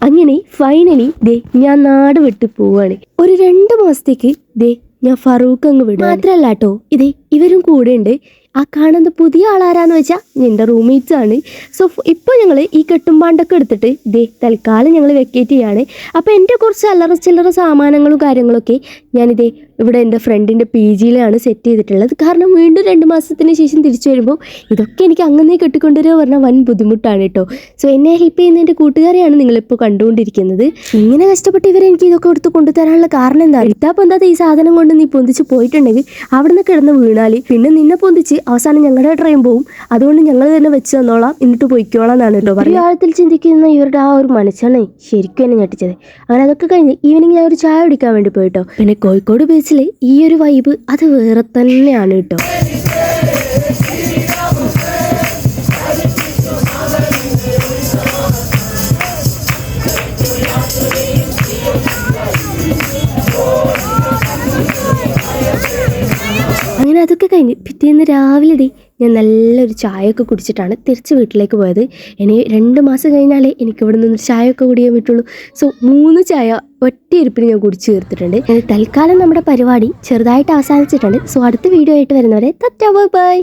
അങ്ങനെ ഫൈനലി ദേ ഞാൻ നാട് വിട്ട് പോവാണ്. ഒരു 2 മാസത്തേക്ക് ദേ ഞാൻ ഫറൂഖ് അങ്ങ് വിടും. മാത്രല്ല കേട്ടോ, ഇതേ ഇവരും കൂടെ ഉണ്ട്. ആ കാണുന്ന പുതിയ ആളാരാന്ന് വെച്ചാൽ എൻ്റെ റൂംമേറ്റ്സ് ആണ്. സോ ഇപ്പോൾ ഞങ്ങൾ ഈ കെട്ടുംപാണ്ടൊക്കെ എടുത്തിട്ട് ദേ തൽക്കാലം ഞങ്ങൾ വെക്കേറ്റ് ചെയ്യാണ്. അപ്പോൾ എൻ്റെ കുറച്ച് അല്ലറ ചില്ലറ സാമാനങ്ങളും കാര്യങ്ങളൊക്കെ ഞാനിതേ ഇവിടെ എൻ്റെ ഫ്രണ്ടിൻ്റെ പി ജിയിലാണ് സെറ്റ് ചെയ്തിട്ടുള്ളത്. കാരണം വീണ്ടും 2 മാസത്തിന് ശേഷം തിരിച്ചു വരുമ്പോൾ ഇതൊക്കെ എനിക്ക് അങ്ങനെ കെട്ടിക്കൊണ്ടുവരിക പറഞ്ഞാൽ വൻ ബുദ്ധിമുട്ടാണ് കേട്ടോ. സോ എന്നെ ഹെൽപ്പ് ചെയ്യുന്ന എൻ്റെ കൂട്ടുകാരെയാണ് നിങ്ങളിപ്പോൾ കണ്ടുകൊണ്ടിരിക്കുന്നത്. ഇങ്ങനെ കഷ്ടപ്പെട്ട് ഇവരെ എനിക്ക് ഇതൊക്കെ എടുത്ത് കൊണ്ടുതരാനുള്ള കാരണം എന്താ? എടുത്താൽ പൊന്താത്ത ഈ സാധനം കൊണ്ട് നീ പൊന്തിച്ച് പോയിട്ടുണ്ടെങ്കിൽ അവിടെ നിന്ന് കിടന്ന് വീണാൽ പിന്നെ നിന്നെ പൊന്തിച്ച് അവസാനം ഞങ്ങളുടെ ട്രെയിൻ പോവും. അതുകൊണ്ട് ഞങ്ങൾ തന്നെ വെച്ച് തന്നോളാം, എന്നിട്ട് പൊയ്ക്കോളാം എന്നാണ് കേട്ടോ പറയുക. ആഴത്തിൽ ചിന്തിക്കുന്ന ഇവരുടെ ആ ഒരു മനസ്സാണ് ശരിക്കും എന്നെ ഞെട്ടിച്ചത്. അങ്ങനെ അതൊക്കെ കഴിഞ്ഞ് ഈവനിങ് ഞാൻ ഒരു ചായ കുടിക്കാൻ വേണ്ടി പോയിട്ടോ. പിന്നെ കോഴിക്കോട് ബീച്ചിൽ ഈ ഒരു വൈബ് അത് വേറെ തന്നെയാണ് കേട്ടോ. അങ്ങനെ അതൊക്കെ കഴിഞ്ഞ് പിറ്റേന്ന് രാവിലെ ഞാൻ നല്ലൊരു ചായയൊക്കെ കുടിച്ചിട്ടാണ് തിരിച്ച് വീട്ടിലേക്ക് പോയത്. ഇനി 2 മാസം കഴിഞ്ഞാലേ എനിക്ക് ഇവിടെ നിന്ന് ചായയൊക്കെ കുടിക്കാൻ പറ്റുള്ളൂ. സോ 3 ചായ ഒറ്റയിരുപ്പിന് ഞാൻ കുടിച്ച് തീർത്തിട്ടുണ്ട്. തൽക്കാലം നമ്മുടെ പരിപാടി ചെറുതായിട്ട് അവസാനിച്ചിട്ടുണ്ട്. സോ അടുത്ത വീഡിയോ ആയിട്ട് വരുന്നവരെ ബൈ ബൈ.